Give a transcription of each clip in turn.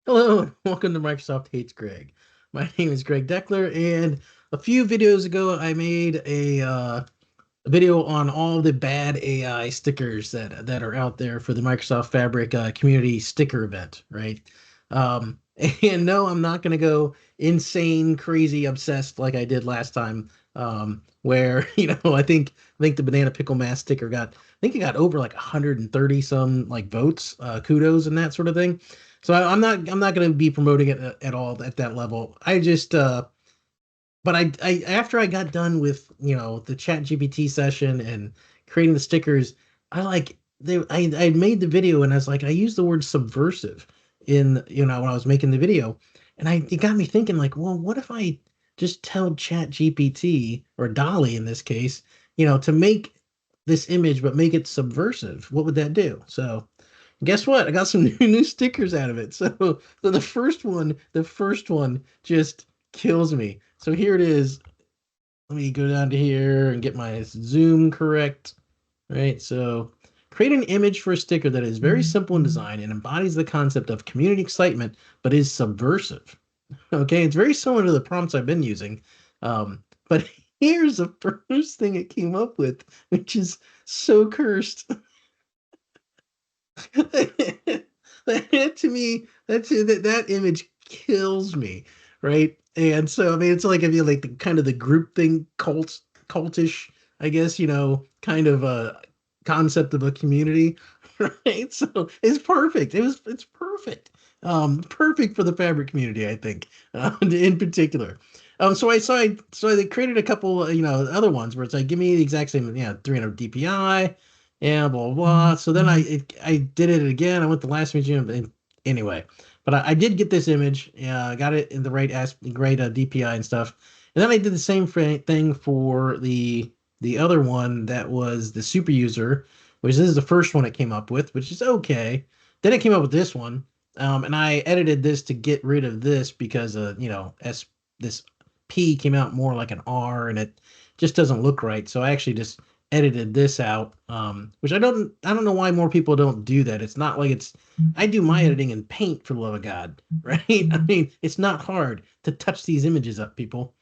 Hello, and welcome to Microsoft Hates Greg. My name is Greg Deckler, and a few videos ago, I made a video on all the bad AI stickers that are out there for the Microsoft Fabric community sticker event, right? Um, and no, I'm not going to go insane, crazy, obsessed like I did last time, where I think the banana pickle mask sticker I think it got over like 130 some like votes, kudos, and that sort of thing. So I'm not going to be promoting it at all at that level. But I after I got done with the Chat GPT session and creating the stickers, I made the video and I was like I used the word subversive in when I was making the video, and it got me thinking like, well, what if I just tell Chat GPT or Dolly in this case, to make this image but make it subversive? What would that do? So guess what? I got some new stickers out of it. So the first one just kills me. So here it is. Let me go down to here and get my zoom correct. Right. So create an image for a sticker that is very simple in design and embodies the concept of community excitement, but is subversive. Okay, it's very similar to the prompts I've been using. But here's the first thing it came up with, which is so cursed. That to me, that image kills me, right? And so I mean, it's like if you like the kind of the group thing, cultish, I guess, kind of a concept of a community, right? So it's perfect. It's perfect. Perfect for the fabric community, I think, in particular. So they created a couple, other ones where it's like, give me the exact same, 300 DPI, yeah, blah blah blah. So then I did it again. I went to the last museum, and anyway, but I did get this image. Yeah, I got it in the right DPI and stuff. And then I did the same thing for the other one that was the super user, which this is the first one it came up with, which is okay. Then it came up with this one, and I edited this to get rid of this because s this P came out more like an R, and it just doesn't look right. So I actually just edited this out, which I don't know why more people don't do that. It's not like I do my editing in Paint, for the love of God, right? I mean, it's not hard to touch these images up, people.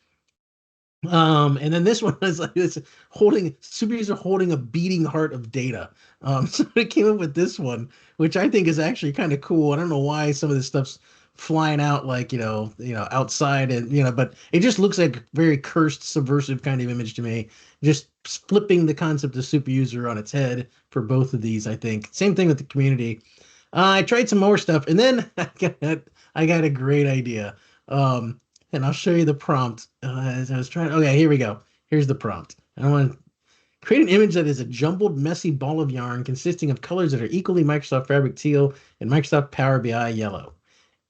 And then this one is like this holding super user holding a beating heart of data. So it came up with this one, which I think is actually kind of cool. I don't know why some of this stuff's flying out like outside, and but it just looks like very cursed, subversive kind of image to me. Just flipping the concept of super user on its head for both of these. I think same thing with the community. I tried some more stuff, and then I got a great idea. And I'll show you the prompt. As I was trying. Okay, here we go. Here's the prompt. I want to create an image that is a jumbled, messy ball of yarn consisting of colors that are equally Microsoft Fabric teal and Microsoft Power BI yellow.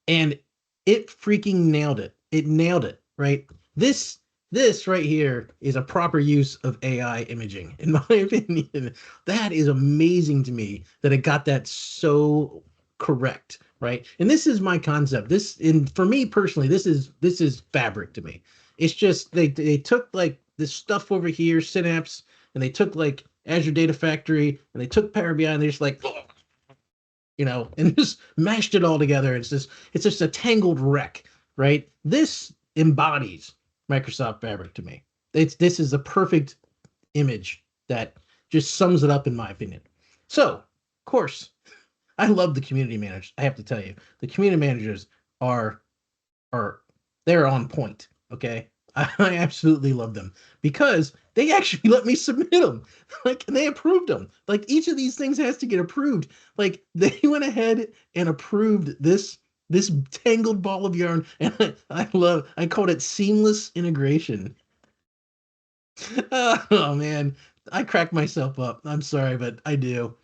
And it freaking nailed it. It nailed it, right? This this right here is a proper use of AI imaging, in my opinion. That is amazing to me that it got that so correct, right? And this is my concept. This, and for me personally, this is fabric to me. It's just they took like this stuff over here, Synapse, and they took like Azure Data Factory, and they took Power BI, and they're just like, and just mashed it all together. It's just a tangled wreck, right? This embodies Microsoft Fabric to me. This is a perfect image that just sums it up in my opinion. So, of course, I love the community managers. I have to tell you, the community managers are are they're on point. Okay, I absolutely love them because they actually let me submit them. Like they approved them. Like each of these things has to get approved. Like they went ahead and approved this tangled ball of yarn, and I called it seamless integration. Oh man, I crack myself up. I'm sorry, but I do.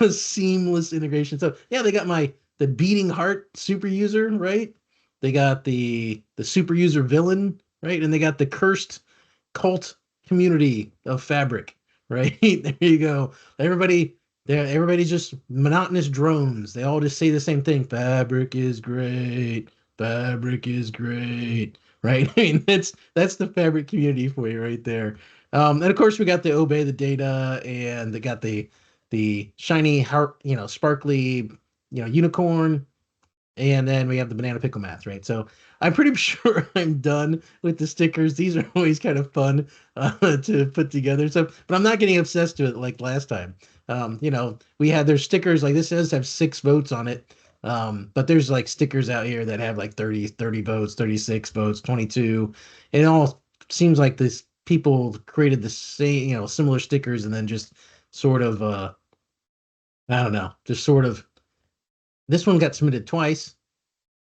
Seamless integration. So yeah, they got the beating heart super user, right? They got the super user villain, right? And they got the cursed cult community of fabric, right? There you go. Everybody's just monotonous drones. They all just say the same thing. Fabric is great. Fabric is great. Right? I mean, that's the fabric community for you right there. And of course we got the obey the data, and they got the shiny heart, sparkly, unicorn. And then we have the banana pickle math, right? So I'm pretty sure I'm done with the stickers. These are always kind of fun to put together. So, but I'm not getting obsessed with it like last time. We had their stickers like this does have 6 votes on it. But there's like stickers out here that have like 30 votes, 36 votes, 22. It all seems like this people created the same, similar stickers and then just sort of I don't know, just sort of this one got submitted twice.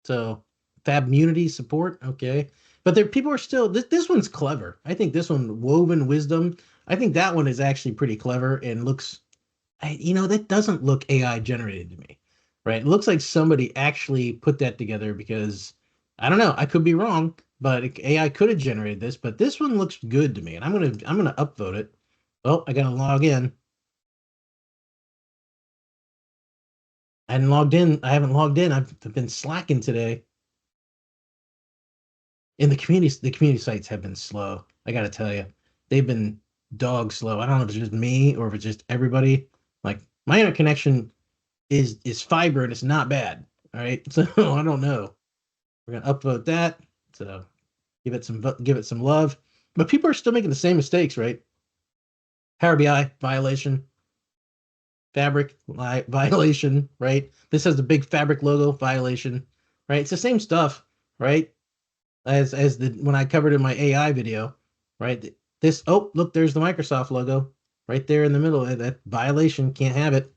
So Fab Munity support, okay. But there people are still this one's clever. I think this one, Woven Wisdom, I think that one is actually pretty clever and looks that doesn't look AI generated to me. Right? It looks like somebody actually put that together because I don't know, I could be wrong, but AI could have generated this, but this one looks good to me. And I'm gonna upvote it. Oh, I gotta log in. I hadn't logged in. I haven't logged in. I've been slacking today. And the community sites have been slow. I gotta tell you, they've been dog slow. I don't know if it's just me or if it's just everybody. Like my internet connection is fiber and it's not bad. All right, so I don't know. We're gonna upvote that. So give it some love. But people are still making the same mistakes, right? Power BI violation, Fabric violation, right? This has the big Fabric logo violation, right? It's the same stuff, right? As the when I covered in my AI video, right? This oh look, there's the Microsoft logo right there in the middle. That violation can't have it,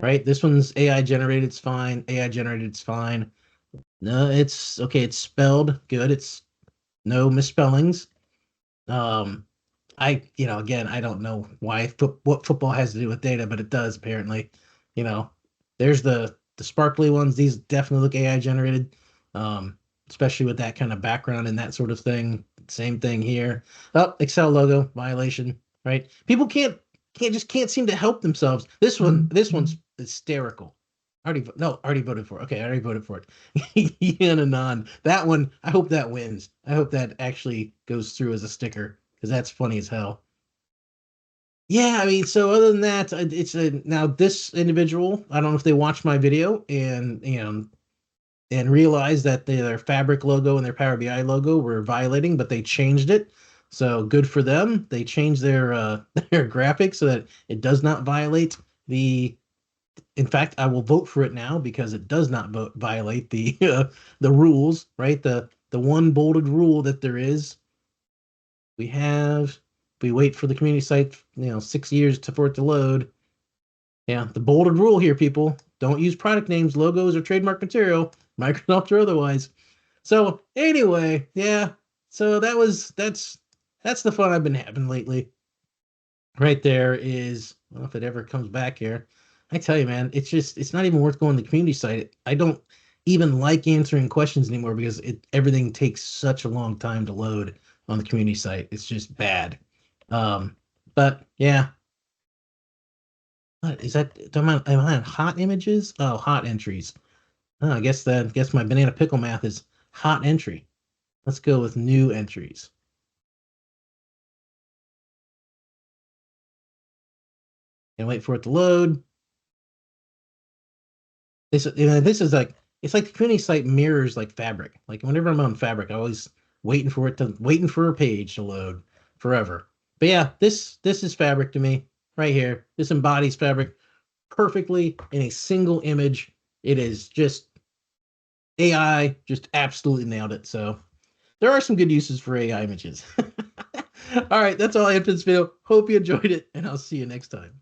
right? This one's AI generated, it's fine. AI generated, it's fine. No, it's okay. It's spelled good. It's no misspellings. Um, again, I don't know what football has to do with data, but it does apparently. You know, there's the sparkly ones. These definitely look AI generated, um, especially with that kind of background and that sort of thing. Same thing here. Oh, Excel logo violation, right? People can't seem to help themselves. This one's hysterical. Already voted for it. Okay, I already voted for it. Yan Anon. That one, I hope that wins. I hope that actually goes through as a sticker because that's funny as hell. Yeah, I mean, so other than that, it's a now this individual. I don't know if they watched my video and realized that their Fabric logo and their Power BI logo were violating, but they changed it. So good for them. They changed their their graphics so that it does not violate the. In fact, I will vote for it now because it does not violate the rules, right? The one bolded rule that there is. We have we wait for the community site, 6 years for it to load. Yeah, the bolded rule here, people. Don't use product names, logos, or trademark material, Microsoft or otherwise. So anyway, yeah. So that's the fun I've been having lately. Right there is, I don't know if it ever comes back here. I tell you, man, it's not even worth going to the community site. I don't even like answering questions anymore because everything takes such a long time to load on the community site. It's just bad. Um, but yeah, what is that? Am I on hot images? Oh, hot entries. Oh, I guess my banana pickle math is hot entry. Let's go with new entries and wait for it to load. This is like it's like the community site mirrors like Fabric. Like whenever I'm on Fabric, I always waiting for a page to load forever. But yeah, this is Fabric to me right here. This embodies Fabric perfectly in a single image. It is just AI just absolutely nailed it. So there are some good uses for AI images. All right, that's all I have for this video. Hope you enjoyed it, and I'll see you next time.